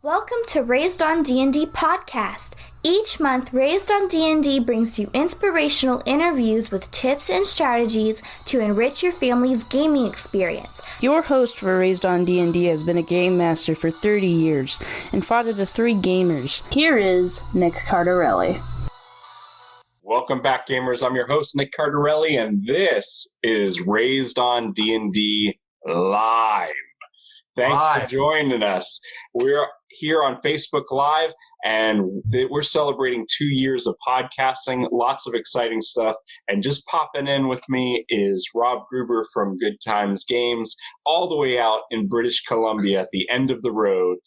Welcome to Raised on D&D podcast. Each month, Raised on D&D brings you inspirational interviews with tips and strategies to enrich your family's gaming experience. Your host for Raised on D&D has been a game master for 30 years and father to 3 gamers. Here is Nick Cardarelli. Welcome back, gamers. I'm your host, Nick Cardarelli, and this is Raised on D&D Live. Thanks for joining us. We're here on Facebook Live, and we're celebrating 2 years of podcasting, lots of exciting stuff. And just popping in with me is Rob Gruber from Good Times Games, all the way out in British Columbia at the end of the road.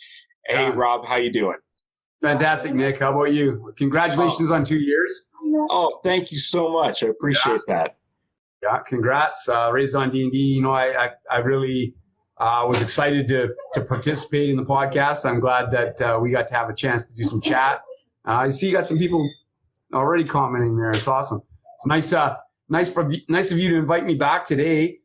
Hey, Rob, how you doing? Fantastic, Nick. How about you? Congratulations on 2 years. Oh, thank you so much. I appreciate that. Yeah, congrats. Raised on D&D. You know, I really was excited to participate in the podcast. I'm glad that we got to have a chance to do some chat. I see you got some people already commenting there. It's awesome. It's nice of you to invite me back today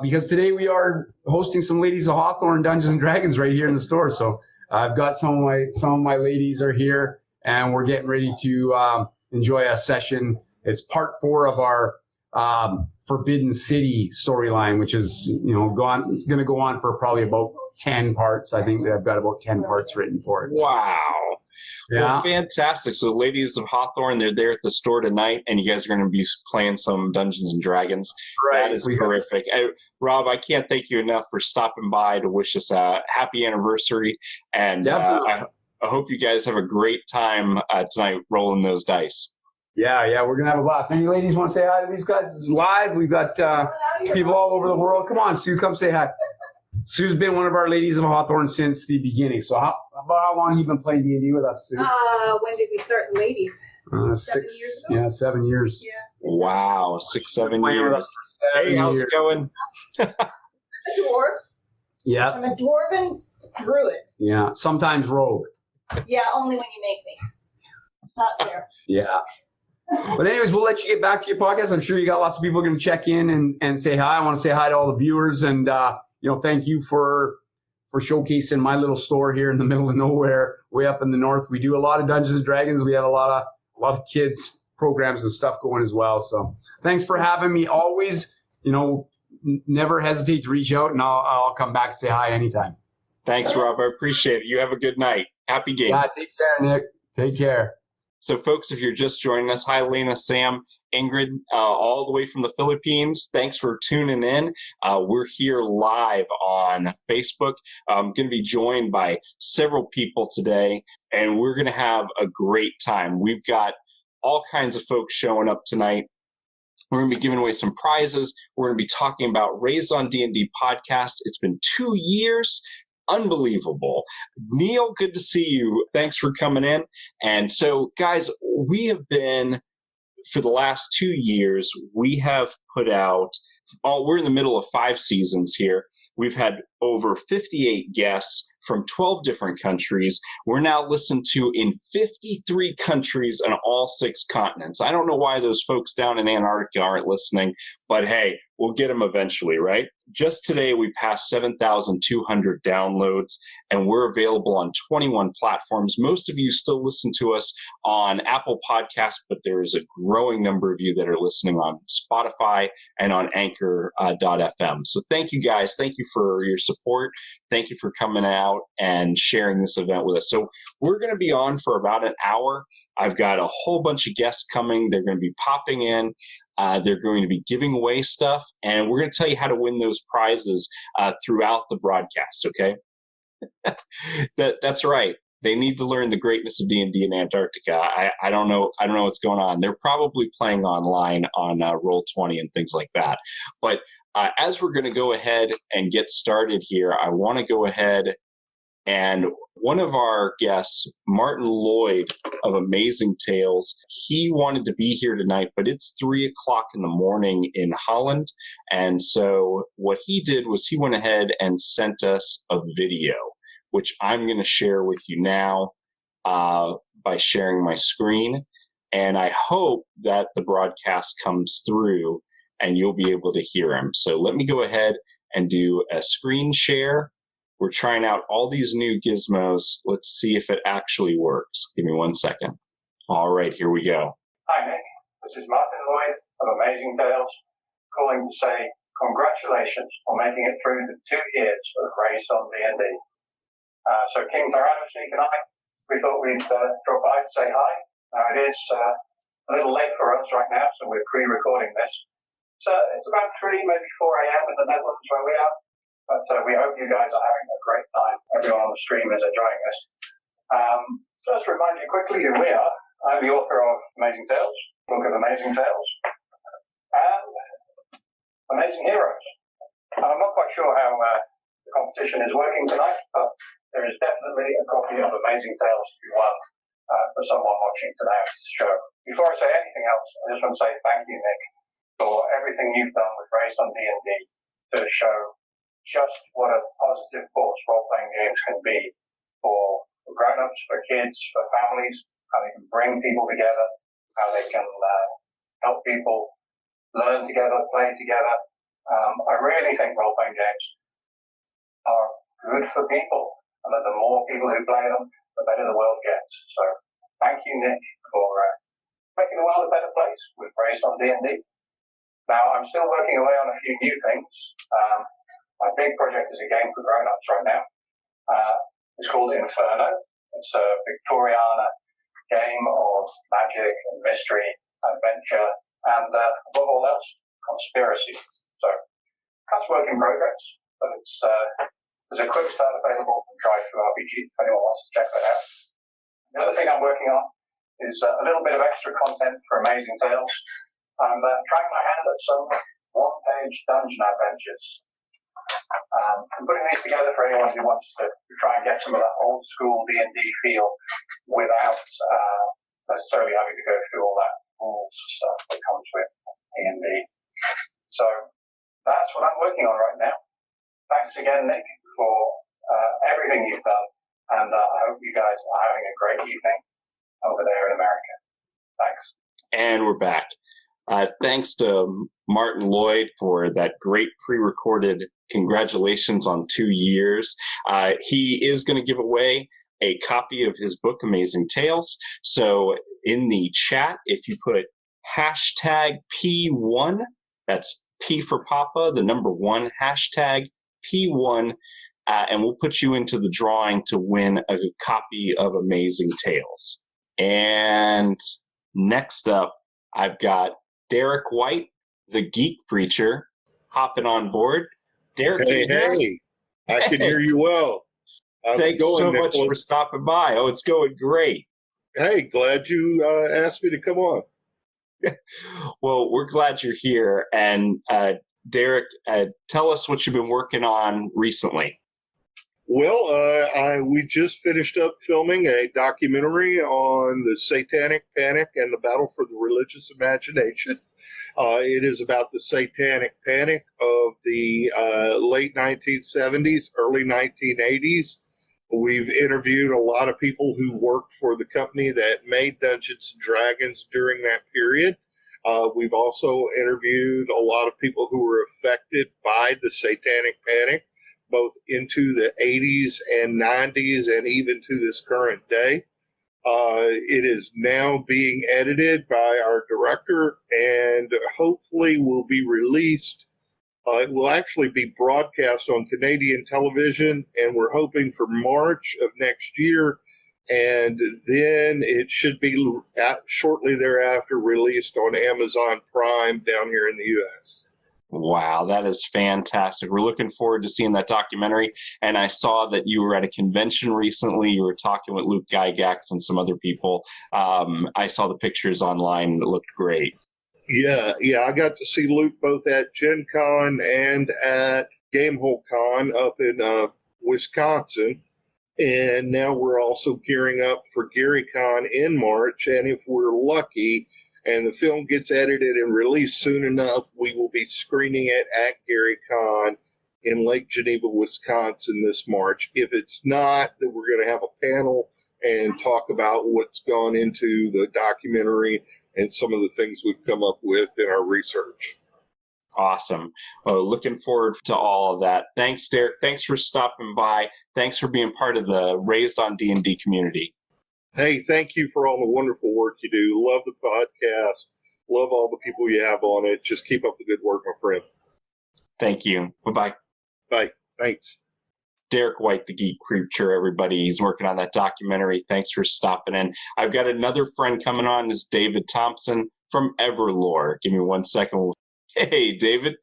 because today we are hosting some Ladies of Hawthorne Dungeons and Dragons right here in the store. So I've got some of my ladies are here, and we're getting ready to enjoy a session. It's part 4 of our Forbidden City storyline, which is going to go on for probably about 10 parts. I think I've got about 10 parts written for it. Wow. Yeah. Well, fantastic. So Ladies of Hawthorne, they're there at the store tonight, and you guys are going to be playing some Dungeons and Dragons. Right. That is terrific. Rob, I can't thank you enough for stopping by to wish us a happy anniversary, and I hope you guys have a great time tonight rolling those dice. Yeah, we're going to have a blast. Any ladies want to say hi to these guys? This is live. We've got people all over the world. Come on, Sue, come say hi. Sue's been one of our Ladies of Hawthorne since the beginning. So how long have you been playing D&D with us, Sue? When did we start the ladies? 7 years ago? Yeah, 7 years. Yeah. Wow, 6-7 years. Hey, how's it going? A dwarf. Yeah. I'm a dwarven druid. Yeah, sometimes rogue. Yeah, only when you make me. Not there. Yeah. But anyways, we'll let you get back to your podcast. I'm sure you got lots of people going to check in and say hi. I want to say hi to all the viewers, and thank you for showcasing my little store here in the middle of nowhere, way up in the north. We do a lot of Dungeons and Dragons. We have a lot of kids programs and stuff going as well. So thanks for having me. Always, never hesitate to reach out, and I'll come back and say hi anytime. Thanks, Rob. I appreciate it. You have a good night. Happy game. Yeah, take care, Nick. Take care. So, folks, if you're just joining us, hi, Lena, Sam, Ingrid, all the way from the Philippines. Thanks for tuning in. We're here live on Facebook. I'm going to be joined by several people today, and we're going to have a great time. We've got all kinds of folks showing up tonight. We're going to be giving away some prizes. We're going to be talking about Raised on D&D podcast. It's been 2 years. Unbelievable. Neil, good to see you. Thanks for coming in. And so, guys, we have been, for the last 2 years, we have put out, we're in the middle of 5 seasons here. We've had over 58 guests from 12 different countries. We're now listened to in 53 countries on all 6 continents. I don't know why those folks down in Antarctica aren't listening, but hey, we'll get them eventually, right? Just today, we passed 7,200 downloads, and we're available on 21 platforms. Most of you still listen to us on Apple Podcasts, but there is a growing number of you that are listening on Spotify and on Anchor.fm. So thank you, guys. Thank you for your support. Thank you for coming out and sharing this event with us. So we're going to be on for about an hour. I've got a whole bunch of guests coming. They're going to be popping in. They're going to be giving away stuff, and we're going to tell you how to win those prizes throughout the broadcast, okay? That's right. They need to learn the greatness of D&D in Antarctica. I don't know what's going on. They're probably playing online on Roll20 and things like that. But as we're going to go ahead and get started here, I want to go ahead and one of our guests, Martin Lloyd of Amazing Tales, he wanted to be here tonight, but it's 3 o'clock in the morning in Holland. And so what he did was he went ahead and sent us a video, which I'm going to share with you now by sharing my screen. And I hope that the broadcast comes through and you'll be able to hear him. So let me go ahead and do a screen share. We're trying out all these new gizmos. Let's see if it actually works. Give me 1 second. All right, here we go. Hi, Nick. This is Martin Lloyd of Amazing Tales, calling to say congratulations on making it through the 2 years of Raised on D&D. So King Tyrannus, Nick and I, we thought we'd drop by to say hi. Now it is a little late for us right now, so we're pre-recording this. So it's about 3, maybe 4 a.m. in the Netherlands where we are. But we hope you guys are having a great time. Everyone on the stream is enjoying this. Just to remind you quickly who we are. I'm the author of Amazing Tales, book of Amazing Tales, and Amazing Heroes. And I'm not quite sure how the competition is working tonight, but there is definitely a copy of Amazing Tales to be won for someone watching tonight's show. Before I say anything else, I just want to say thank you, Nick, for everything you've done with Raised on D&D to show just what a positive force role-playing games can be for grown-ups, for kids, for families, how they can bring people together, how they can help people learn together, play together. I really think role-playing games are good for people, and that the more people who play them, the better the world gets. So thank you, Nick, for making the world a better place with Raised on D&D. Now, I'm still working away on a few new things. My big project is a game for grown-ups right now. It's called Inferno. It's a Victoriana game of magic and mystery, adventure, and above all else, conspiracy. So that's work in progress, but it's there's a quick start available from Drive-Thru-RPG if anyone wants to check that out. The other thing I'm working on is a little bit of extra content for Amazing Tales. I'm trying my hand at some one-page dungeon adventures. I'm putting these together for anyone who wants to try and get some of that old school D&D feel without necessarily having to go through all that rules stuff that comes with D&D. So that's what I'm working on right now. Thanks again, Nick, for everything you've done, and I hope you guys are having a great evening over there in America. Thanks. And we're back. Thanks to Martin Lloyd for that great pre-recorded congratulations on 2 years. He is going to give away a copy of his book, Amazing Tales. So in the chat, if you put hashtag P1, that's P for Papa, the number 1, hashtag P1, and we'll put you into the drawing to win a copy of Amazing Tales. And next up, I've got Derek White, the Geek Preacher, hopping on board. Derek, hey, I can hear you well. Thanks so much for stopping by. Oh, it's going great. Hey, glad you asked me to come on. Well, we're glad you're here. And Derek, tell us what you've been working on recently. Well, we just finished up filming a documentary on the Satanic Panic and the battle for the religious imagination. It is about the Satanic Panic of the late 1970s, early 1980s. We've interviewed a lot of people who worked for the company that made Dungeons & Dragons during that period. We've also interviewed a lot of people who were affected by the Satanic Panic, both into the 80s and 90s and even to this current day. It is now being edited by our director and hopefully will be released. It will actually be broadcast on Canadian television, and we're hoping for March of next year. And then it should be shortly thereafter released on Amazon Prime down here in the U.S. Wow, that is fantastic. We're looking forward to seeing that documentary. And I saw that you were at a convention recently. You were talking with Luke Gygax and some other people. I saw the pictures online and it looked great. Yeah, I got to see Luke both at Gen Con and at Gamehole Con up in Wisconsin. And now we're also gearing up for GaryCon in March. And if we're lucky and the film gets edited and released soon enough, we will be screening it at GaryCon in Lake Geneva, Wisconsin this March. If it's not, then we're going to have a panel and talk about what's gone into the documentary and some of the things we've come up with in our research. Awesome. Well, looking forward to all of that. Thanks, Derek. Thanks for stopping by. Thanks for being part of the Raised on D&D community. Hey, thank you for all the wonderful work you do. Love the podcast. Love all the people you have on it. Just keep up the good work, my friend. Thank you. Bye-bye. Bye. Thanks. Derek White, the Geek Creature, everybody. He's working on that documentary. Thanks for stopping in. I've got another friend coming on. This is David Thompson from Everlord. Give me 1 second. Hey, David.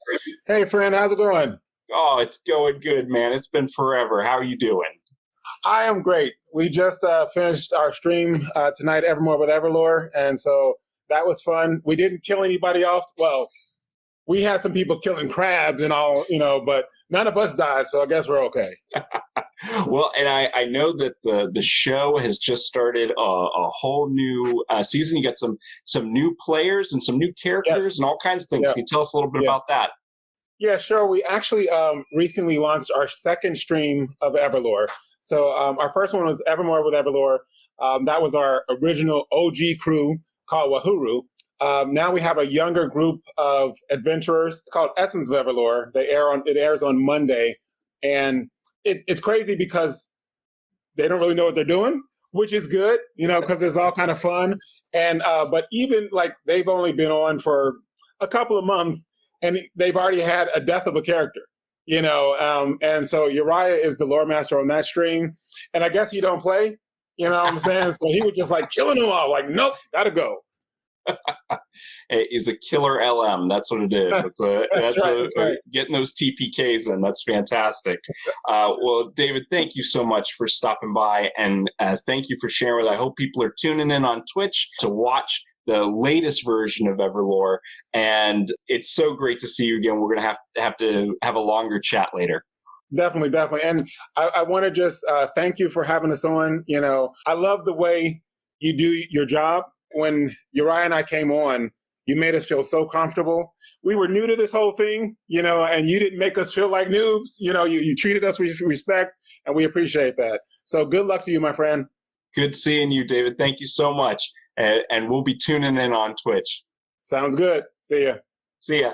Hey, friend. How's it going? Oh, it's going good, man. It's been forever. How are you doing? I am great. We just finished our stream tonight, Evermore with Everlord, and so that was fun. We didn't kill anybody off. Well, we had some people killing crabs and all, but none of us died, so I guess we're okay. Well, and I know that the show has just started a whole new season. You got some new players and some new characters Yes. and all kinds of things. Yeah. Can you tell us a little bit about that? Yeah, sure. We actually recently launched our second stream of Everlord. So our first one was Evermore with Everlord. That was our original OG crew called Wahuru. Now we have a younger group of adventurers called Essence of Everlord. It airs on Monday, and it's crazy because they don't really know what they're doing, which is good, because it's all kind of fun. And but even like they've only been on for a couple of months, and they've already had a death of a character, and so Uriah is the lore master on that stream, and I guess he don't play, you know what I'm saying? So he was just like killing them all, like, nope, gotta go. He's a killer LM. That's what it is. That's right. Getting those TPKs in. That's fantastic. Well, David, thank you so much for stopping by, and thank you for sharing with us. I hope people are tuning in on Twitch to watch the latest version of Everlord, and it's so great to see you again. We're going to have a longer chat later. Definitely. And I want to just thank you for having us on. I love the way you do your job. When Uriah and I came on, you made us feel so comfortable. We were new to this whole thing, and you didn't make us feel like noobs. You treated us with respect, and we appreciate that. So good luck to you, my friend. Good seeing you, David. Thank you so much. And we'll be tuning in on Twitch. Sounds good. See ya. See ya.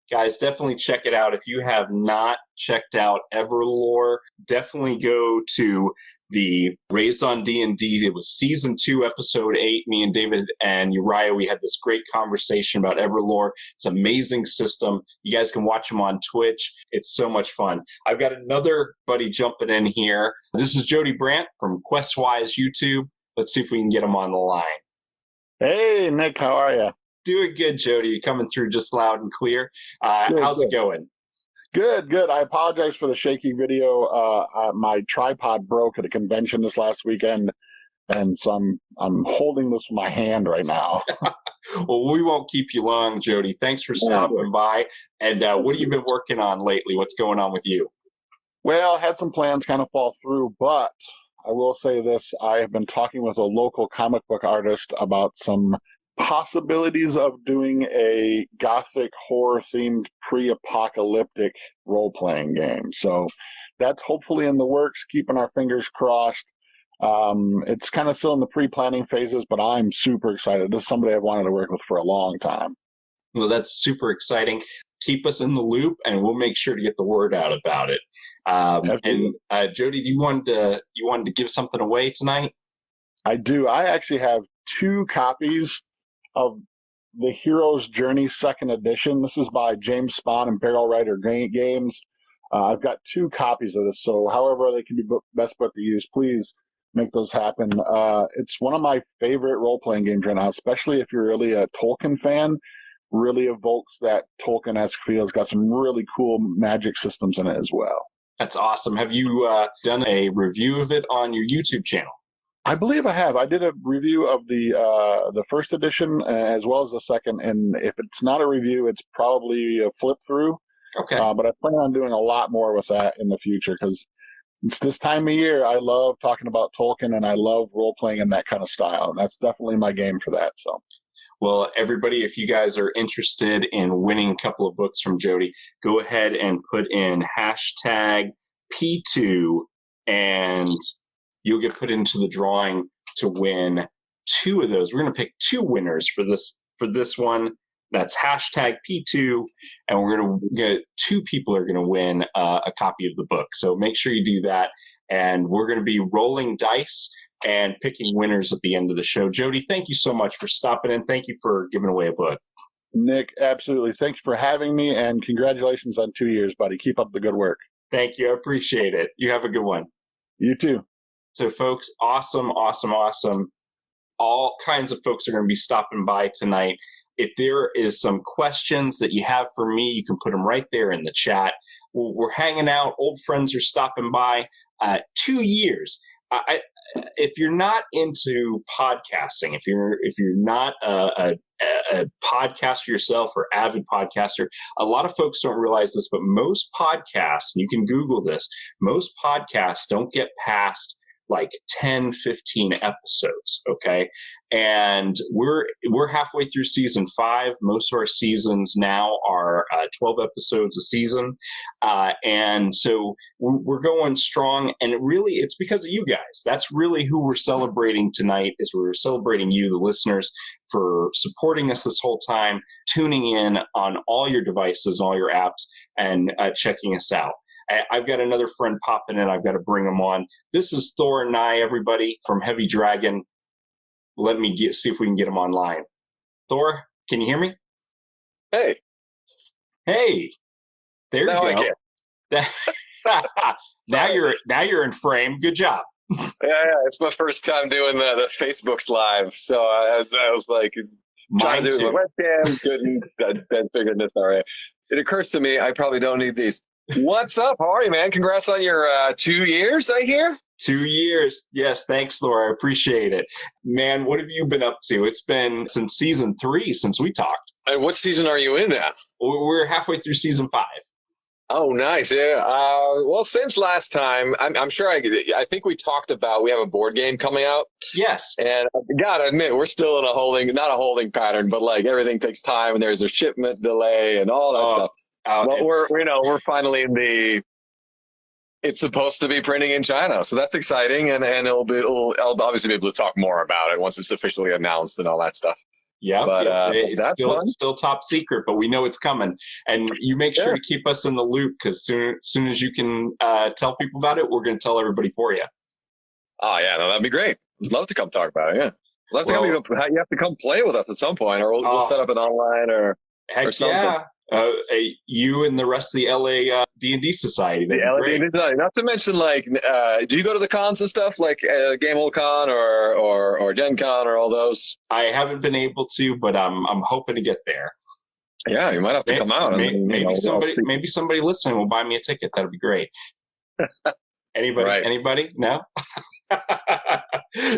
Guys, definitely check it out. If you have not checked out Everlord, definitely go to the Raised on D&D. It was season 2, episode 8. Me and David and Uriah, we had this great conversation about Everlord. It's an amazing system. You guys can watch them on Twitch. It's so much fun. I've got another buddy jumping in here. This is Jody Brandt from Questwise YouTube. Let's see if we can get him on the line. Hey, Nick, how are you? Doing good, Jody. You're coming through just loud and clear. How's it going? Good. I apologize for the shaky video. My tripod broke at a convention this last weekend, and so I'm holding this with my hand right now. Well, we won't keep you long, Jody. Thanks for stopping by. And what have you been working on lately? What's going on with you? Well, I had some plans kind of fall through, but I will say this. I have been talking with a local comic book artist about some possibilities of doing a gothic horror-themed pre-apocalyptic role-playing game. So that's hopefully in the works, keeping our fingers crossed. It's kind of still in the pre-planning phases, but I'm super excited. This is somebody I've wanted to work with for a long time. Well, that's super exciting. Keep us in the loop, and we'll make sure to get the word out about it. And Jody, you wanted to give something away tonight? I do. I actually have 2 copies of the Hero's Journey 2nd edition. This is by James Spahn and Barrel Rider Games. I've got 2 copies of this, so however they can be best put to use, please make those happen. It's one of my favorite role-playing games right now, especially if you're really a Tolkien fan. Really evokes that Tolkien-esque feel. It's got some really cool magic systems in it as well. That's awesome. Have you done a review of it on your YouTube channel? I believe I have. I did a review of the first edition as well as the second, and if it's not a review, it's probably a flip through. Okay. But I plan on doing a lot more with that in the future because it's this time of year. I love talking about Tolkien, and I love role-playing in that kind of style, and that's definitely my game for that. So. Well, everybody, if you guys are interested in winning a couple of books from Jody, go ahead and put in hashtag P2, and you'll get put into the drawing to win 2 of those. We're going to pick 2 winners for this one. That's hashtag P2, and we're going to get 2 people are going to win a copy of the book. So make sure you do that. And we're going to be rolling dice and picking winners at the end of the show. Jody, thank you so much for stopping in. Thank you for giving away a book. Nick, absolutely. Thanks for having me, and congratulations on 2 years, buddy. Keep up the good work. Thank you. I appreciate it. You have a good one. You too. So, folks, awesome. All kinds of folks are going to be stopping by tonight. If there is some questions that you have for me, you can put them right there in the chat. We're hanging out. Old friends are stopping by. 2 years. If you're not into podcasting, if you're not a podcaster yourself or avid podcaster, a lot of folks don't realize this, but most podcasts, and you can Google this, most podcasts don't get past like 10, 15 episodes, okay? And we're halfway through season 5. Most of our seasons now are 12 episodes a season. And so we're going strong, and it's because of you guys. That's really who we're celebrating tonight, is we're celebrating you, the listeners, for supporting us this whole time, tuning in on all your devices, all your apps, and checking us out. I've got another friend popping in. I've got to bring him on. This is Thor and I, everybody, from Heavy Dragon. Let me see if we can get him online. Thor, can you hear me? Hey. There you now go. Now you're in frame. Good job. Yeah, it's my first time doing the Facebook's live, so I was like trying to do my webcam. Couldn't. I figured this already. It occurs to me I probably don't need these. What's up? How are you, man? Congrats on your 2 years, I hear. 2 years. Yes, thanks, Laura. I appreciate it. Man, what have you been up to? It's been since season 3 since we talked. And what season are you in now? We're halfway through season 5. Oh, nice. Yeah. Well, since last time, I'm sure I think we talked about we have a board game coming out. Yes. And I gotta admit, we're still in not a holding pattern, but like everything takes time, and there's a shipment delay and all that stuff. But we're finally in it's supposed to be printing in China, so that's exciting, and I'll obviously be able to talk more about it once it's officially announced and all that stuff. Yeah, but it's still top secret, but we know it's coming, and you make sure to keep us in the loop, because soon as you can tell people about it, we're going to tell everybody for you. Oh yeah, no, that'd be great. I'd love to come talk about it. Yeah, you have to come play with us at some point, or we'll set up an online or something. Yeah. You and the rest of the LA D&D Society. The LA D&D Society. Not to mention, like, do you go to the cons and stuff, like Gamehole Con or Gen Con or all those? I haven't been able to, but I'm hoping to get there. Yeah, you might have to come out. Maybe somebody listening will buy me a ticket. That'd be great. Anybody? Right. Anybody? No?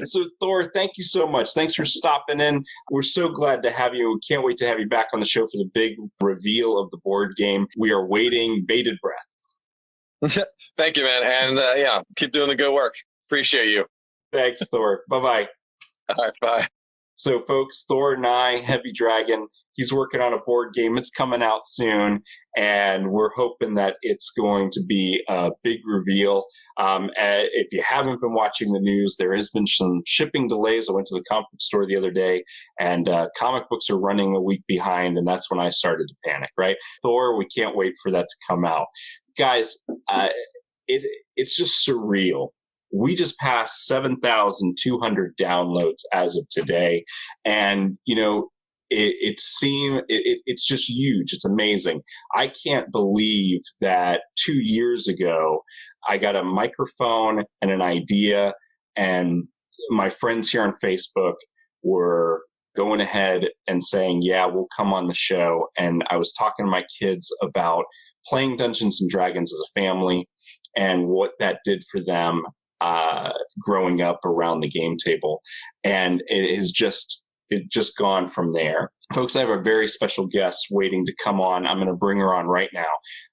So, Thor, thank you so much. Thanks for stopping in. We're so glad to have you. We can't wait to have you back on the show for the big reveal of the board game. We are waiting, bated breath. Thank you, man. And keep doing the good work. Appreciate you. Thanks, Thor. Bye-bye. All right, bye. So, folks, Thor and I, Heavy Dragon, he's working on a board game. It's coming out soon, and we're hoping that it's going to be a big reveal. If you haven't been watching the news, there has been some shipping delays. I went to the comic book store the other day, and comic books are running a week behind, and that's when I started to panic, right? Thor, we can't wait for that to come out. Guys, it's just surreal. We just passed 7,200 downloads as of today. And, it's just huge. It's amazing. I can't believe that 2 years ago, I got a microphone and an idea, and my friends here on Facebook were going ahead and saying, yeah, we'll come on the show. And I was talking to my kids about playing Dungeons and Dragons as a family and what that did for them growing up around the game table. And it just gone from there. Folks, I have a very special guest waiting to come on. I'm going to bring her on right now.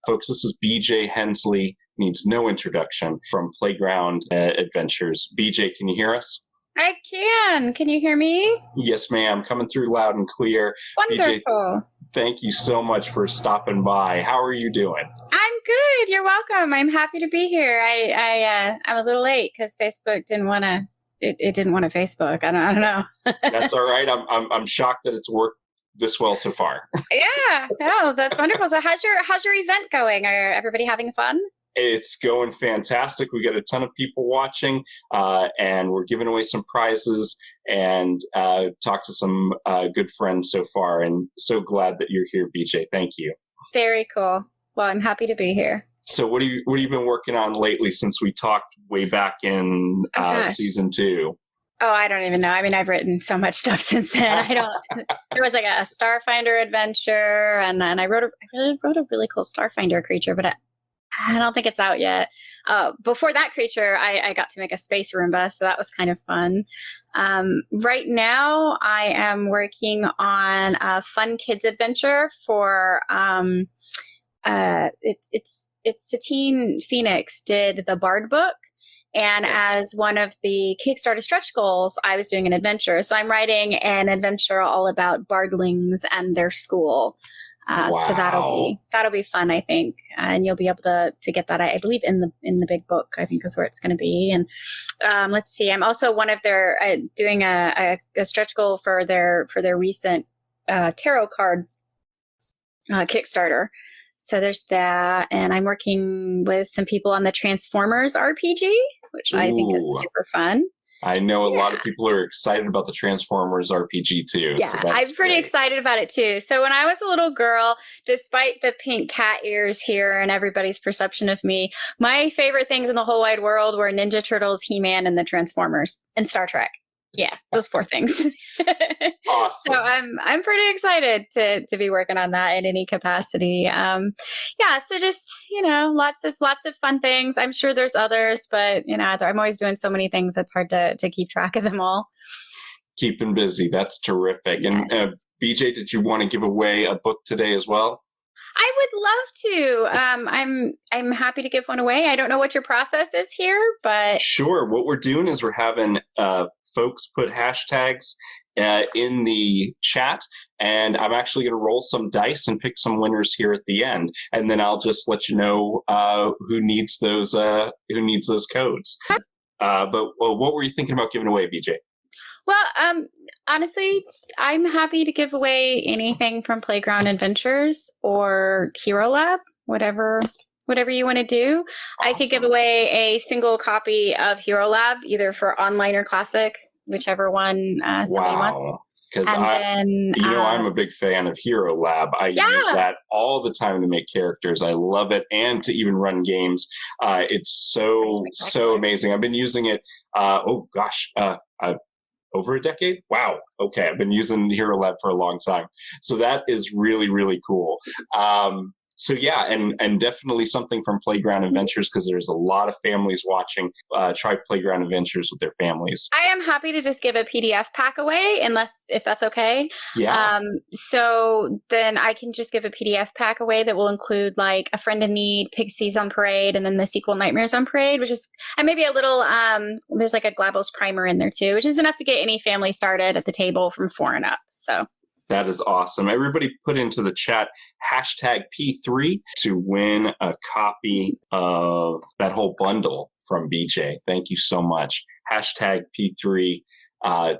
Folks, this is BJ Hensley, needs no introduction, from Playground Adventures. BJ, can you hear us? I can. Can you hear me? Yes, ma'am. Coming through loud and clear. Wonderful. BJ, thank you so much for stopping by. How are you doing? I'm good. You're welcome. I'm happy to be here. I'm a little late because Facebook didn't want to. It didn't want to Facebook. I don't know. That's all right. I'm shocked that it's worked this well so far. Yeah, no, that's wonderful. So how's your event going? Are everybody having fun? It's going fantastic. We got a ton of people watching, and we're giving away some prizes and talked to some good friends so far. And so glad that you're here, BJ. Thank you. Very cool. Well, I'm happy to be here. So what have you been working on lately since we talked way back in season 2? Oh, I don't even know. I mean, I've written so much stuff since then. There was like a Starfinder adventure, and I wrote a really cool Starfinder creature, but I don't think it's out yet. Before that creature, I got to make a space Roomba, so that was kind of fun. Right now, I am working on a fun kids adventure for it's Satine Phoenix did the Bard book. And as one of the Kickstarter stretch goals, I was doing an adventure. So I'm writing an adventure all about Bardlings and their school. So that'll be fun, I think, and you'll be able to get that. I believe in the big book, I think is where it's going to be. And let's see, I'm also one of their doing a stretch goal for their recent tarot card Kickstarter. So there's that, and I'm working with some people on the Transformers RPG, which I think is super fun. I know a lot of people are excited about the Transformers RPG too. Yeah, so I'm pretty excited about it too. So when I was a little girl, despite the pink cat ears here and everybody's perception of me, my favorite things in the whole wide world were Ninja Turtles, He-Man, and the Transformers, and Star Trek. Yeah, those 4 things. Awesome. So I'm pretty excited to be working on that in any capacity. So just, lots of fun things. I'm sure there's others, but I'm always doing so many things, it's hard to keep track of them all. Keeping busy. That's terrific. Yes. And BJ, did you want to give away a book today as well? I would love to. I'm happy to give one away. I don't know what your process is here, but sure. What we're doing is we're having folks put hashtags in the chat, and I'm actually going to roll some dice and pick some winners here at the end, and then I'll just let you know who needs those codes. But what were you thinking about giving away, BJ? Well, honestly, I'm happy to give away anything from Playground Adventures or Hero Lab, whatever you want to do. Awesome. I could give away a single copy of Hero Lab, either for online or classic, whichever one somebody wants. Because I'm a big fan of Hero Lab. I use that all the time to make characters. I love it, and to even run games. It's so amazing. I've been using it. Over a decade? Wow. Okay. I've been using Hero Lab for a long time. So that is really, really cool. So yeah, and definitely something from Playground Adventures, because there's a lot of families watching. Try Playground Adventures with their families. I am happy to just give a PDF pack away, if that's okay. Yeah. So then I can just give a PDF pack away that will include like A Friend in Need, Pixies on Parade, and then the sequel Nightmares on Parade, and maybe a little, there's like a Glabos primer in there too, which is enough to get any family started at the table from 4 and up. So. That is awesome. Everybody put into the chat hashtag P3 to win a copy of that whole bundle from BJ. Thank you so much. Hashtag P3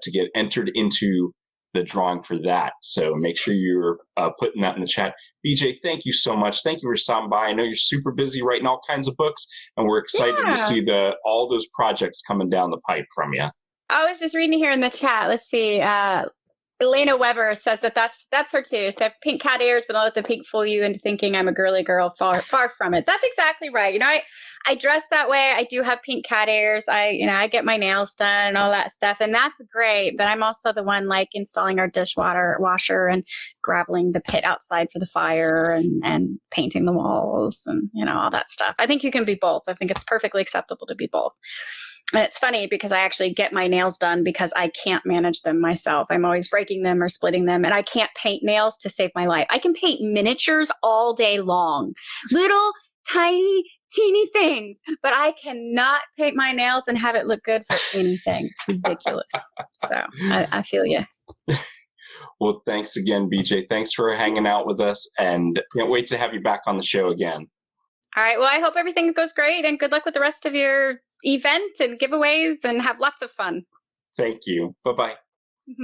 to get entered into the drawing for that. So make sure you're putting that in the chat. BJ, thank you so much. Thank you for stopping by. I know you're super busy writing all kinds of books, and we're excited to see all those projects coming down the pipe from you. I was just reading here in the chat. Let's see. Elena Weber says that's her too. So I have pink cat ears, but don't let the pink fool you into thinking I'm a girly girl. Far from it. That's exactly right. I dress that way. I do have pink cat ears. I get my nails done and all that stuff, and that's great. But I'm also the one like installing our washer and graveling the pit outside for the fire and painting the walls and all that stuff. I think you can be both. I think it's perfectly acceptable to be both. And it's funny because I actually get my nails done because I can't manage them myself. I'm always breaking them or splitting them, and I can't paint nails to save my life. I can paint miniatures all day long, little tiny teeny things, but I cannot paint my nails and have it look good for anything. It's ridiculous. So I feel you. Well, thanks again, BJ. Thanks for hanging out with us, and can't wait to have you back on the show again. All right. Well, I hope everything goes great, and good luck with the rest of your event and giveaways, and have lots of fun. Thank you. Bye-bye.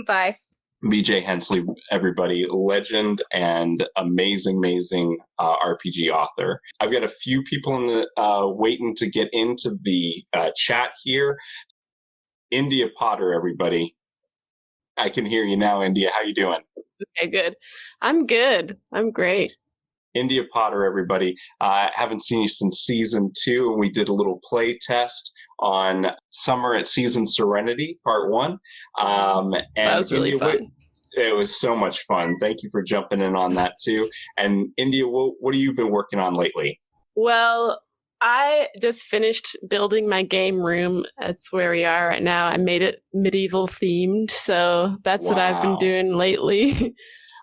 Bye. BJ Hensley, everybody, legend and amazing RPG author. I've got a few people in the waiting to get into the chat here. India Potter, everybody. I can hear you now, India. How you doing? Okay, good. I'm good. I'm great. India Potter, everybody. Haven't seen you since season 2, and we did a little play test on Summer at Season Serenity, Part 1. And that was really India, fun. It was so much fun. Thank you for jumping in on that, too. And India, what have you been working on lately? Well, I just finished building my game room. That's where we are right now. I made it medieval themed, so that's what I've been doing lately.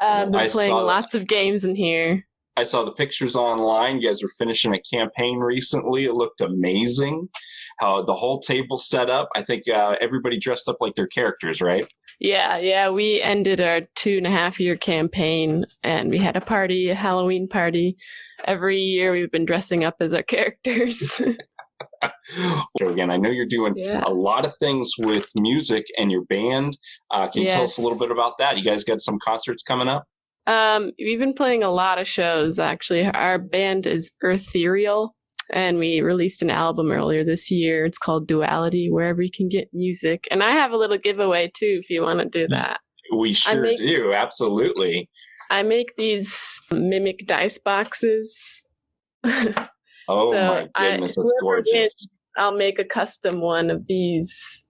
I've been playing lots of games in here. I saw the pictures online. You guys were finishing a campaign recently. It looked amazing. How the whole table set up. I think everybody dressed up like their characters, right? Yeah. We ended our 2.5-year campaign, and we had a party, a Halloween party. Every year we've been dressing up as our characters. So again, I know you're doing a lot of things with music and your band. Can you tell us a little bit about that? You guys got some concerts coming up? We've been playing a lot of shows, actually. Our band is Eartherial, and we released an album earlier this year. It's called Duality, wherever you can get music. And I have a little giveaway, too, if you want to do that. We sure do, absolutely. I make these mimic dice boxes. Oh, my goodness, that's gorgeous. Wins, I'll make a custom one of these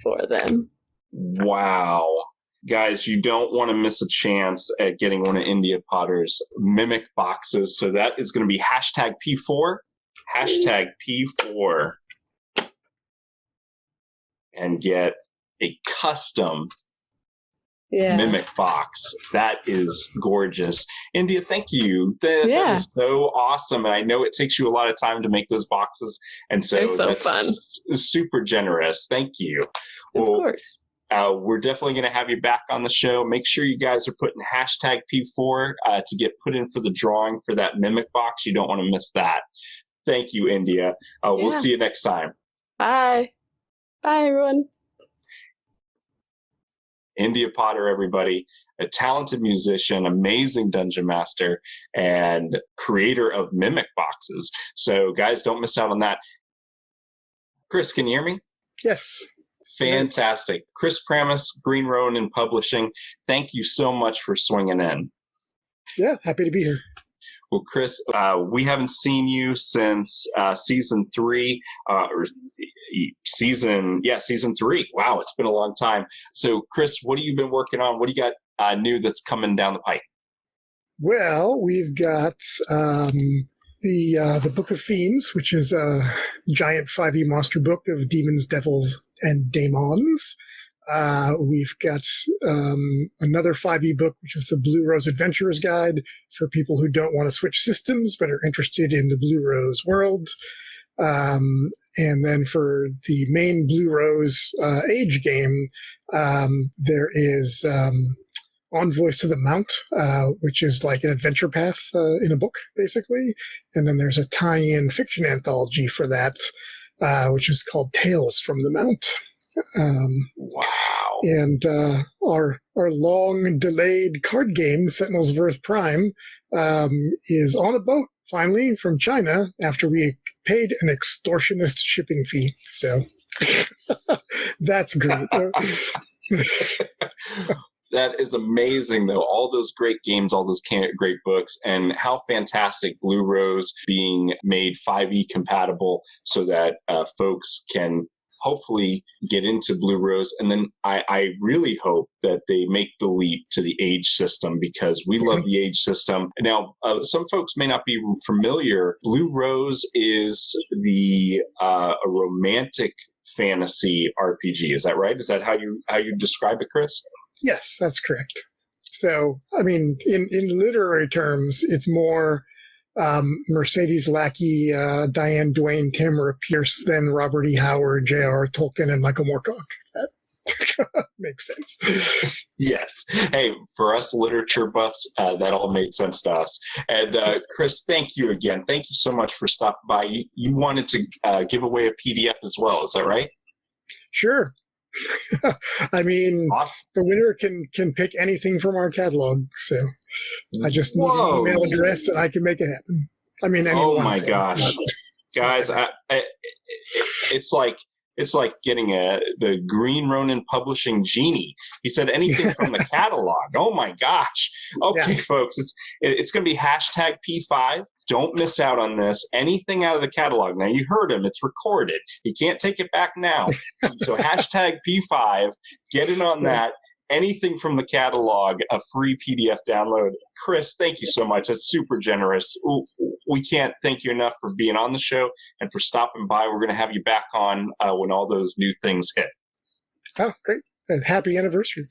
for them. Wow. Guys, you don't want to miss a chance at getting one of India Potter's mimic boxes. So that is going to be #P4, #P4, and get a custom mimic box. That is gorgeous. India, thank you. That is so awesome. And I know it takes you a lot of time to make those boxes. And so they're so fun. Super generous. Thank you. Of course. We're definitely going to have you back on the show. Make sure you guys are putting #P4 to get put in for the drawing for that mimic box. You don't want to miss that. Thank you, India. We'll see you next time. Bye. Bye, everyone. India Potter, everybody, a talented musician, amazing dungeon master, and creator of mimic boxes. So, guys, don't miss out on that. Chris, can you hear me? Yes. Fantastic. Chris Pramis, Green Ronin Publishing, thank you so much for swinging in. Yeah, happy to be here. Well, Chris, we haven't seen you since season 3, or season 3. Wow, it's been a long time. So, Chris, what have you been working on? What do you got new that's coming down the pipe? Well, we've got the Book of Fiends, which is a giant 5e monster book of demons, devils, and daemons. We've got another 5e book, which is the Blue Rose Adventurer's Guide for people who don't want to switch systems but are interested in the Blue Rose world. And then for the main Blue Rose age game, there is Envoys to the Mount, which is like an adventure path in a book, basically. And then there's a tie-in fiction anthology for that, which is called Tales from the Mount. Wow. And our long-delayed card game, Sentinels of Earth Prime, is on a boat, finally, from China, after we paid an extortionist shipping fee. So that's great. That is amazing, though. All those great games, all those great books, and how fantastic Blue Rose being made 5e compatible so that folks can hopefully get into Blue Rose. And then I really hope that they make the leap to the age system, because we love the age system. Now, some folks may not be familiar. Blue Rose is a romantic fantasy RPG. Is that right? Is that how you describe it, Chris? Yes, that's correct. So, I mean, in literary terms, it's more Mercedes Lackey, Diane Duane, Tamara Pierce than Robert E. Howard, J.R. Tolkien, and Michael Moorcock. That makes sense. Yes. Hey, for us literature buffs, that all made sense to us. And Chris, thank you again. Thank you so much for stopping by. You wanted to give away a PDF as well. Is that right? Sure. I mean, the winner can pick anything from our catalog. So I just need an email address and I can make it happen. I mean, oh my gosh, guys, it's like getting the Green Ronin Publishing genie. He said anything from the catalog. Oh my gosh. Okay, folks, it's going to be hashtag P5. Don't miss out on this. Anything out of the catalog. Now, you heard him. It's recorded. He can't take it back now. So hashtag P5. Get in on that. Anything from the catalog, a free PDF download. Chris, thank you so much. That's super generous. We can't thank you enough for being on the show and for stopping by. We're going to have you back on when all those new things hit. Oh, great. Happy anniversary.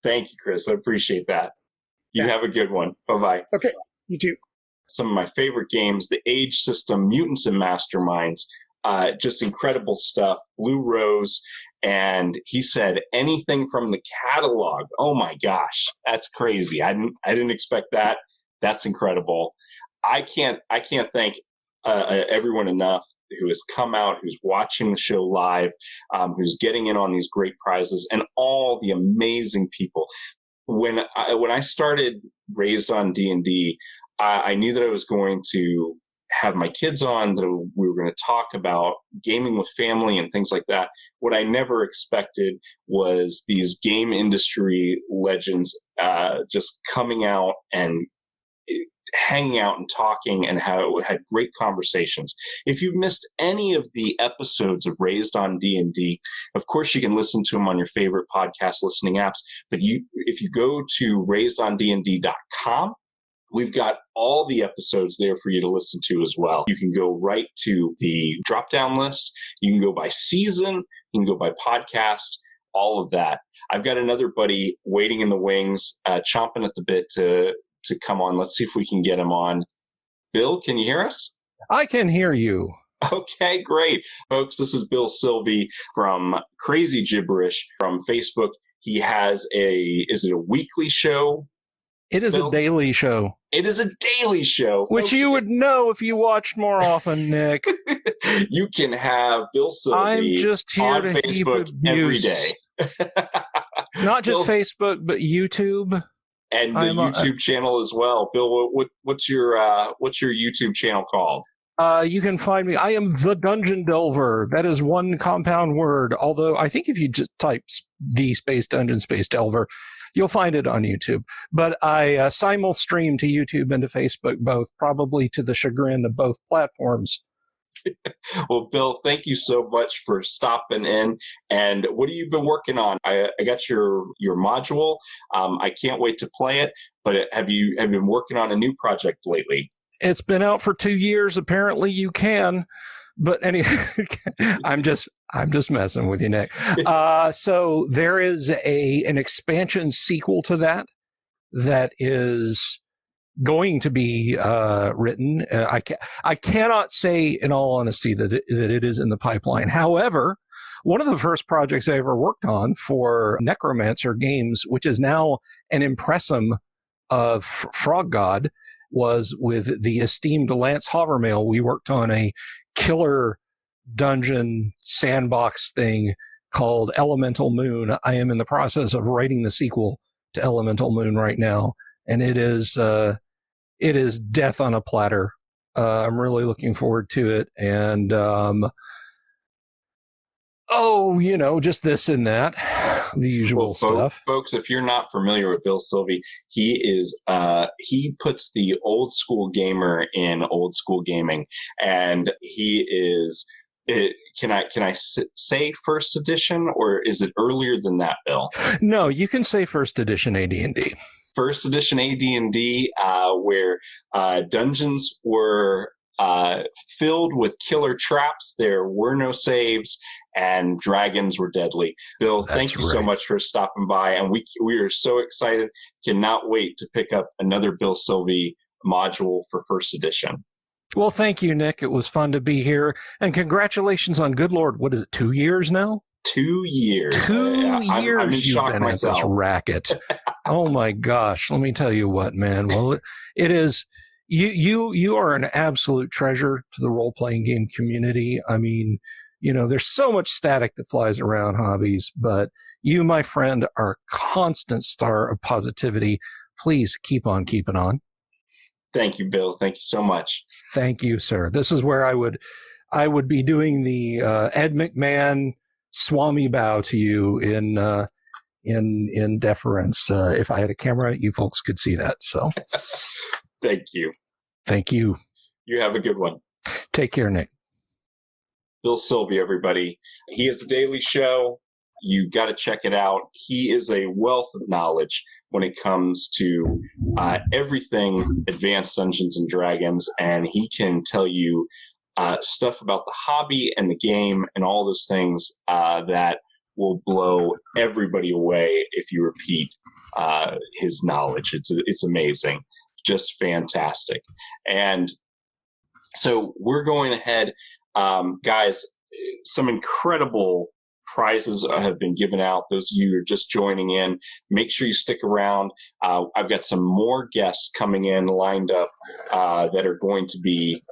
Thank you, Chris. I appreciate that. You have a good one. Bye-bye. Okay, you too. Some of my favorite games, the Age System, Mutants and Masterminds, just incredible stuff. Blue Rose. And he said anything from the catalog. Oh my gosh, that's crazy. I didn't expect that. That's incredible. I can't thank everyone enough who has come out, who's watching the show live, who's getting in on these great prizes, and all the amazing people. When I started Raised on D&D, I knew that I was going to have my kids on, that we were going to talk about gaming with family and things like that. What I never expected was these game industry legends just coming out and hanging out and talking, and how it had great conversations. If you've missed any of the episodes of Raised on D&D, of course you can listen to them on your favorite podcast listening apps, but if you go to raisedondnd.com, we've got all the episodes there for you to listen to as well. You can go right to the drop-down list. You can go by season. You can go by podcast, all of that. I've got another buddy waiting in the wings, chomping at the bit to come on. Let's see if we can get him on. Bill, can you hear us? I can hear you. Okay, great. Folks, this is Bill Sylvie from Crazy Gibberish from Facebook. He has is it a weekly show? It is a daily show. It is a daily show. Which you would know if you watched more often, Nick. You can have Bill Sylvie I'm just here on to Facebook every day. Not just Bill, Facebook, but YouTube. And the YouTube channel as well. Bill, what's your YouTube channel called? You can find me. I am the Dungeon Delver. That is one compound word. Although I think if you just type D_Dungeon_Delver, you'll find it on YouTube. But I simul-stream to YouTube and to Facebook both, probably to the chagrin of both platforms. Well, Bill, thank you so much for stopping in. And what have you been working on? I got your module. I can't wait to play it. But have you been working on a new project lately? It's been out for 2 years. Apparently, you can. But anyway, I'm just messing with you, Nick. So there is an expansion sequel to that is going to be written. I cannot say in all honesty that it is in the pipeline. However, one of the first projects I ever worked on for Necromancer Games, which is now an impressum of Frog God, was with the esteemed Lance Havermail. We worked on a killer dungeon sandbox thing called Elemental Moon. I am in the process of writing the sequel to Elemental Moon right now, and it is death on a platter. I'm really looking forward to it, and just this and that, the usual stuff. Folks, if you're not familiar with Bill Sylvie, he puts the old school gamer in old school gaming, and he is. Can I say first edition, or is it earlier than that, Bill? No, you can say first edition AD&D. First edition AD&D, where dungeons were filled with killer traps. There were no saves, and dragons were deadly. Bill, thank you so much for stopping by, and we are so excited. Cannot wait to pick up another Bill Sylvie module for first edition. Well, thank you, Nick. It was fun to be here, and congratulations on, good Lord, what is it, 2 years now? 2 years. 2 years I'm in you've shock been myself. at this racket. Oh my gosh! Let me tell you what, man. Well, it is. You are an absolute treasure to the role-playing game community. I mean, There's so much static that flies around hobbies, but you, my friend, are a constant star of positivity. Please keep on keeping on. Thank you, Bill. Thank you so much. Thank you, sir. This is where I would be doing the Ed McMahon Swami bow to you in deference. If I had a camera, you folks could see that. So, thank you. Thank you. You have a good one. Take care, Nick. Bill Sylvia, everybody. He has a daily show. You got to check it out. He is a wealth of knowledge when it comes to everything Advanced Dungeons and Dragons, and he can tell you stuff about the hobby and the game and all those things that will blow everybody away if you repeat his knowledge. It's amazing, just fantastic. And so we're going ahead, guys. Some incredible prizes have been given out. Those of you who are just joining in, make sure you stick around. I've got some more guests coming in lined up that are going to be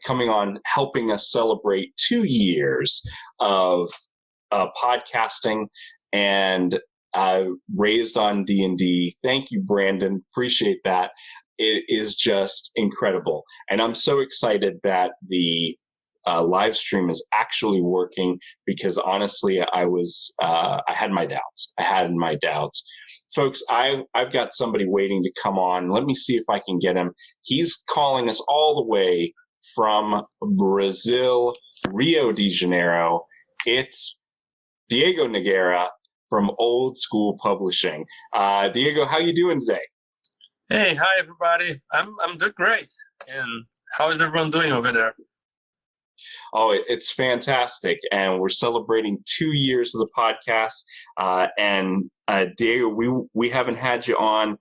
coming on, helping us celebrate 2 years of podcasting and raised on D&D. Thank you, Brandon. Appreciate that. It is just incredible. And I'm so excited that the live stream is actually working, because honestly, I had my doubts. Folks, I've got somebody waiting to come on. Let me see if I can get him. He's calling us all the way from Brazil, Rio de Janeiro. It's Diego Niguera from Old School Publishing. Diego, how you doing today? Hey, hi everybody. I'm doing great. And how is everyone doing over there? Oh, it's fantastic. And we're celebrating 2 years of the podcast. And Diego, we haven't had you on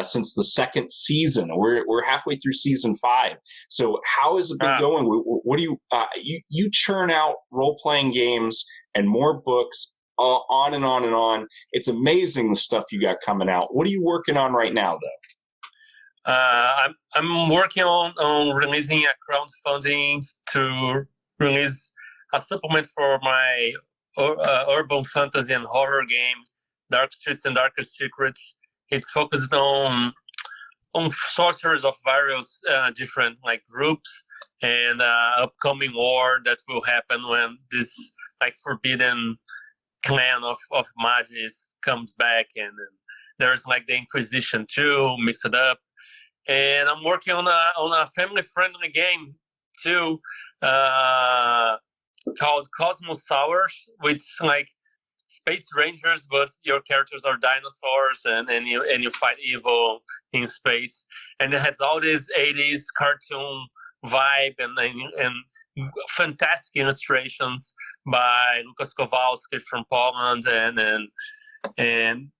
since the second season. We're halfway through season 5. So how has it been going? What do you churn out role-playing games and more books, on and on and on. It's amazing the stuff you got coming out. What are you working on right now, though? I'm working on releasing a crowdfunding to release a supplement for my urban fantasy and horror game, Dark Streets and Darker Secrets. It's focused on sorcerers of various different groups and upcoming war that will happen when this forbidden clan of magis comes back, and there's the Inquisition too, mix it up. And I'm working on a family-friendly game too, called Cosmos Sours, which Space Rangers, but your characters are dinosaurs, and you fight evil in space. And it has all these 80s cartoon vibe and fantastic illustrations by Lucas Kowalski from Poland, and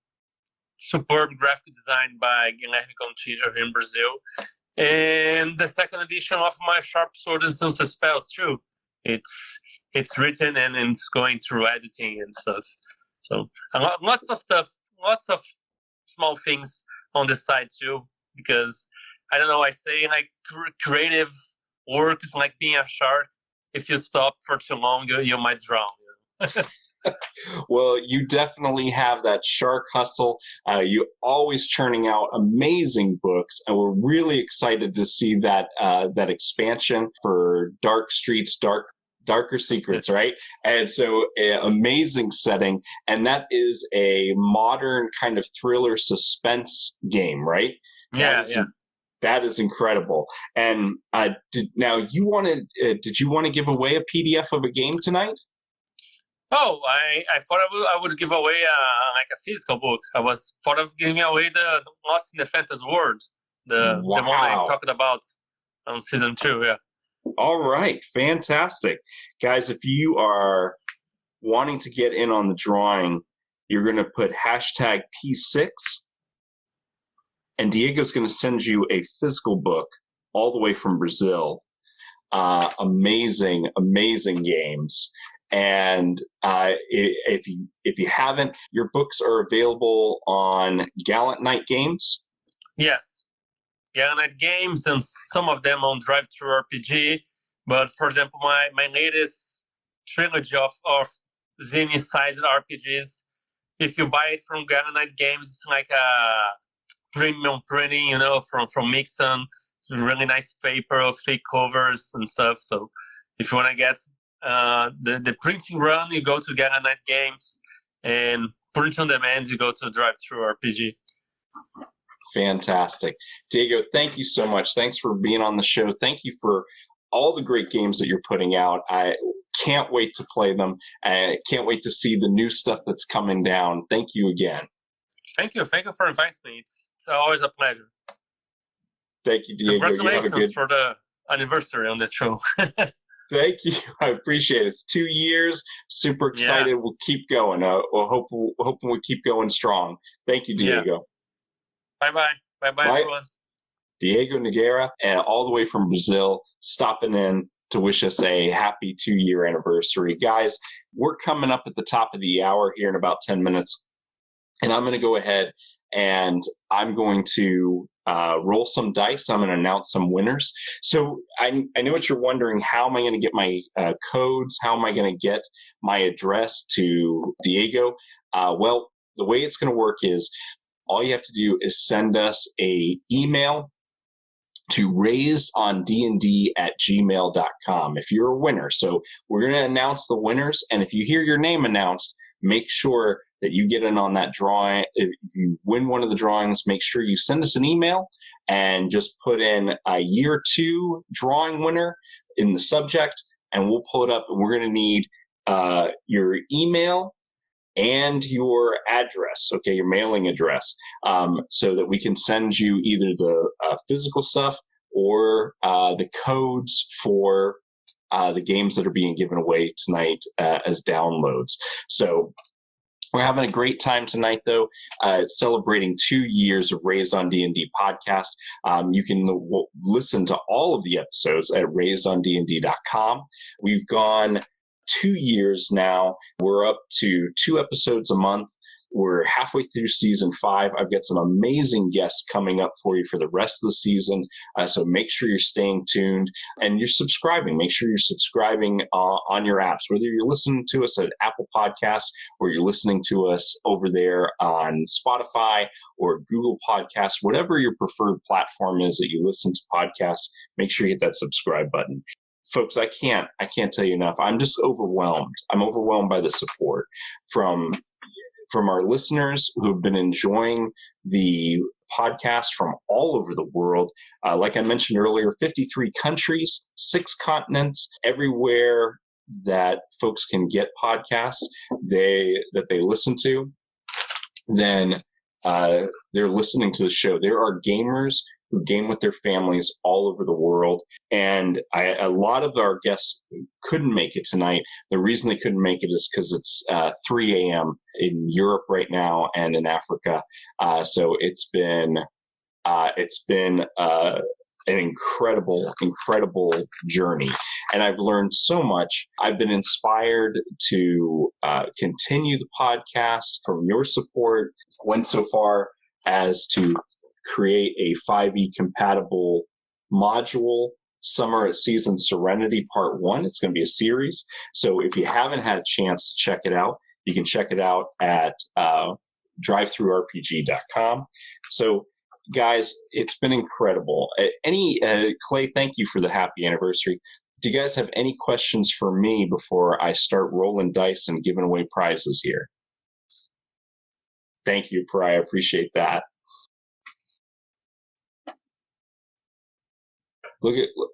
superb graphic design by Guilherme Contillo here in Brazil. And the second edition of my Sharp Sword and Sunset Spells too. It's written and it's going through editing and stuff. So lots of stuff, lots of small things on the side too, because I don't know, I say creative work is like being a shark. If you stop for too long, you might drown. Well, you definitely have that shark hustle. You're always churning out amazing books, and we're really excited to see that expansion for Dark Streets, Darker Secrets, right? And so, amazing setting, and that is a modern kind of thriller suspense game, right? Yeah. That is incredible. And did you want to give away a PDF of a game tonight? Oh, I thought I would give away a physical book. I was thought of giving away the Lost in the Fantasy World, the one I talked about on season 2. Yeah. All right, fantastic, guys. If you are wanting to get in on the drawing, you're going to put hashtag P6, and Diego's going to send you a physical book all the way from Brazil. Amazing games. And if you haven't, your books are available on Gallant Knight Games. Yes, Gallant Knight Games, and some of them on Drive Thru RPG. But for example, my latest trilogy of zine-sized RPGs. If you buy it from Granite Games, it's like a premium printing, from Mixon. Really nice paper, thick covers and stuff. So if you want to get the printing run, you go to Granite Games, and print on demand, you go to Drive Thru RPG. Fantastic. Diego, thank you so much. Thanks for being on the show. Thank you for all the great games that you're putting out. I can't wait to play them. I can't wait to see the new stuff that's coming down. Thank you again. Thank you. Thank you for inviting me. It's always a pleasure. Thank you, Diego. Congratulations for the anniversary on this show. Thank you. I appreciate it. It's 2 years. Super excited. Yeah. We'll keep going. Hoping we keep going strong. Thank you, Diego. Yeah. Bye-bye. Bye-bye, everyone. Diego Niguera, and all the way from Brazil, stopping in to wish us a happy 2-year anniversary. Guys, we're coming up at the top of the hour here in about 10 minutes, and I'm going to go ahead and I'm going to roll some dice. I'm going to announce some winners. So I know what you're wondering. How am I going to get my codes? How am I going to get my address to Diego? Well, the way it's going to work is all you have to do is send us a email to raisedondnd@gmail.com if you're a winner. So we're going to announce the winners, and if you hear your name announced, make sure that you get in on that drawing. If you win one of the drawings, make sure you send us an email and just put in a year 2 drawing winner in the subject, and we'll pull it up. And we're going to need your email and your address, okay, your mailing address, so that we can send you either the physical stuff or the codes for the games that are being given away tonight as downloads. So we're having a great time tonight, though, celebrating 2 years of Raised on D&D podcast. You can listen to all of the episodes at raisedondnd.com. We've gone 2 years now. We're up to 2 episodes a month. We're halfway through season 5. I've got some amazing guests coming up for you for the rest of the season. So make sure you're staying tuned and you're subscribing. Make sure you're subscribing on your apps, whether you're listening to us at Apple Podcasts or you're listening to us over there on Spotify or Google Podcasts, whatever your preferred platform is that you listen to podcasts, make sure you hit that subscribe button. Folks, I can't tell you enough. I'm just overwhelmed. I'm overwhelmed by the support from our listeners who have been enjoying the podcast from all over the world. Like I mentioned earlier, 53 countries, 6 continents, everywhere that folks can get podcasts that they listen to, then they're listening to the show. There are gamers who game with their families all over the world. And a lot of our guests couldn't make it tonight. The reason they couldn't make it is because it's 3 a.m. in Europe right now and in Africa. So it's been an incredible journey. And I've learned so much. I've been inspired to continue the podcast from your support. Went so far as to create a 5e compatible module, Summer at Season Serenity Part 1. It's going to be a series. So if you haven't had a chance to check it out, you can check it out at drivethrurpg.com. So guys, it's been incredible. Clay, thank you for the happy anniversary. Do you guys have any questions for me before I start rolling dice and giving away prizes here? Thank you, Pariah. I appreciate that.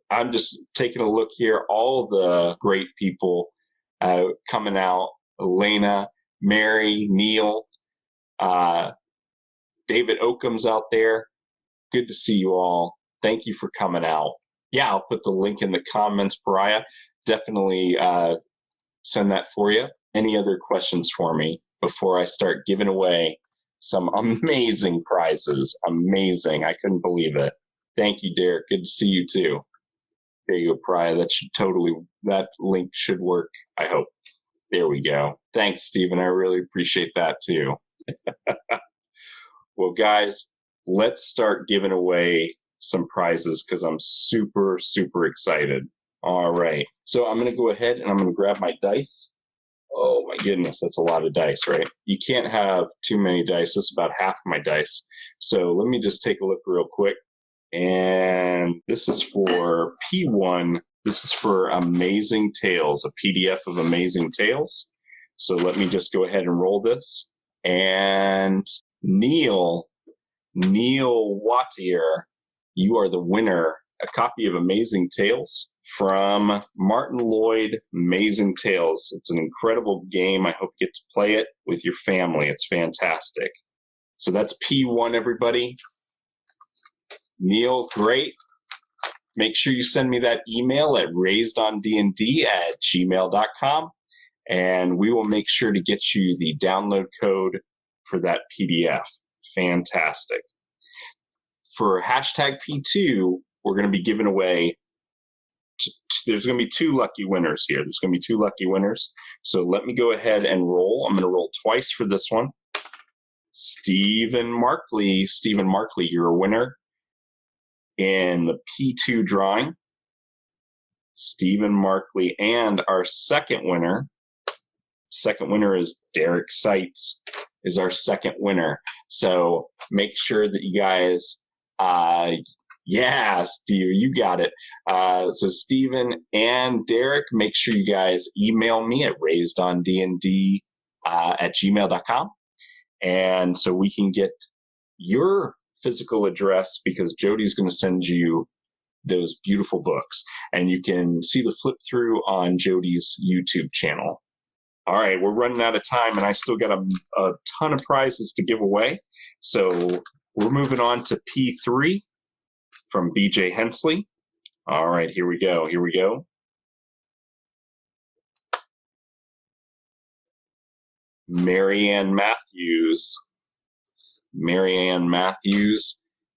I'm just taking a look here. All the great people coming out. Elena, Mary, Neil, David Oakham's out there. Good to see you all. Thank you for coming out. Yeah, I'll put the link in the comments, Pariah. Definitely send that for you. Any other questions for me before I start giving away some amazing prizes? Amazing. I couldn't believe it. Thank you, Derek. Good to see you too. There you go, Pariah. That link should work, I hope. There we go. Thanks, Stephen. I really appreciate that too. Well, guys, let's start giving away some prizes because I'm super, super excited. All right. So I'm going to go ahead and I'm going to grab my dice. Oh my goodness, that's a lot of dice, right? You can't have too many dice. That's about half my dice. So let me just take a look real quick. And this is for P1. This is for Amazing Tales, a PDF of Amazing Tales. So let me just go ahead and roll this. And Neil Wattier, you are the winner. A copy of Amazing Tales from Martin Lloyd, Amazing Tales. It's an incredible game. I hope you get to play it with your family. It's fantastic. So that's P1, everybody. Neil, great. Make sure you send me that email at raisedondnd@gmail.com, and we will make sure to get you the download code for that PDF. Fantastic. For hashtag P2, we're going to be giving away, there's going to be 2 lucky winners here. There's going to be 2 lucky winners. So let me go ahead and roll. I'm going to roll twice for this one. Stephen Markley, you're a winner in the P2 drawing. Stephen Markley. And our second winner is Derek Seitz, is our second winner. So make sure that you guys, yeah, Steve, you got it. So Stephen and Derek, make sure you guys email me at raisedondnd@gmail.com. And so we can get your physical address, because Jody's going to send you those beautiful books. And you can see the flip through on Jody's YouTube channel. All right, we're running out of time, and I still got a ton of prizes to give away. So we're moving on to P3 from BJ Hensley. All right, here we go. Marianne Matthews,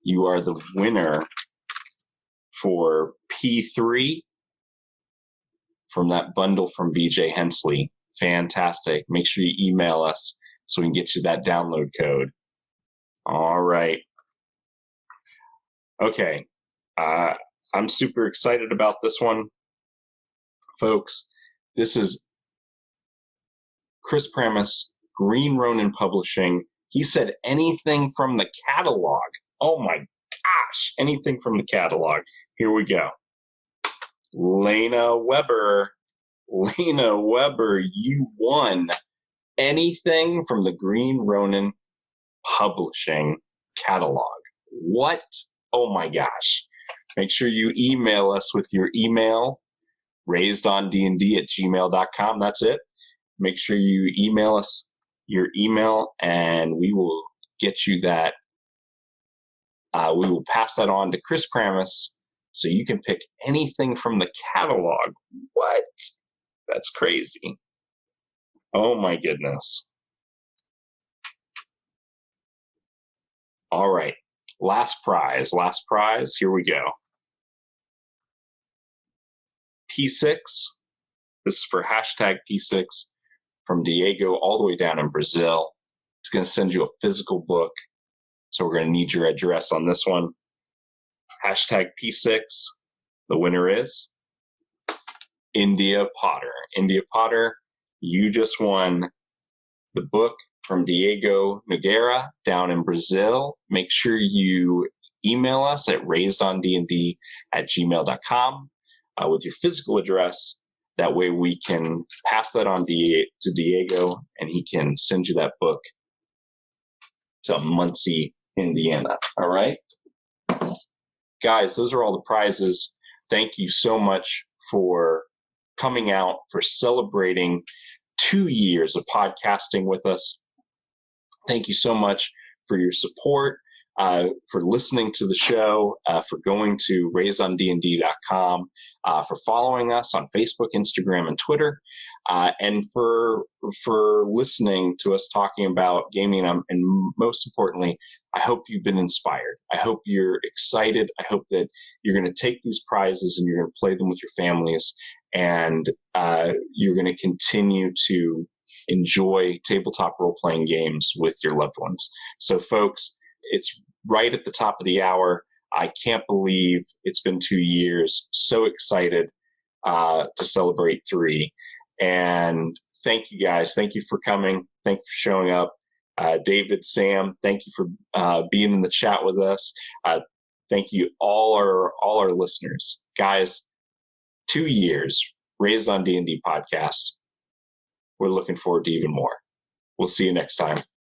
you are the winner for P3 from that bundle from BJ Hensley. Fantastic. Make sure you email us so we can get you that download code. All right. Okay. I'm super excited about this one, folks. This is Chris Pramis, Green Ronin Publishing. He said anything from the catalog. Oh my gosh, anything from the catalog. Here we go. Lena Weber, you won anything from the Green Ronin Publishing catalog. What? Oh my gosh. Make sure you email us with your email, raisedondnd@gmail.com. That's it. Make sure you email us your email, and we will get you that. We will pass that on to Chris Pramis, so you can pick anything from the catalog. What? That's crazy. Oh my goodness. All right. Last prize. Here we go. P6. This is for hashtag P6 from Diego all the way down in Brazil. He's going to send you a physical book. So we're going to need your address on this one. Hashtag P6. The winner is India Potter. India Potter, you just won the book from Diego Niguera down in Brazil. Make sure you email us at raisedondnd@gmail.com with your physical address. That way we can pass that on to Diego, and he can send you that book to Muncie, Indiana. All right? Guys, those are all the prizes. Thank you so much for coming out, for celebrating 2 years of podcasting with us. Thank you so much for your support, for listening to the show, for going to raisedondnd.com, for following us on Facebook, Instagram, and Twitter, and for listening to us talking about gaming. And most importantly, I hope you've been inspired. I hope you're excited. I hope that you're going to take these prizes and you're going to play them with your families, and you're going to continue to enjoy tabletop role-playing games with your loved ones. So, folks, it's right at the top of the hour. I can't believe it's been 2 years. So excited. to celebrate 3. And thank you guys. Thank you for coming. Thank you for showing up. David, Sam, thank you for being in the chat with us. Thank you all our listeners. Guys, 2 years, Raised on D&D podcast. We're looking forward to even more. We'll see you next time.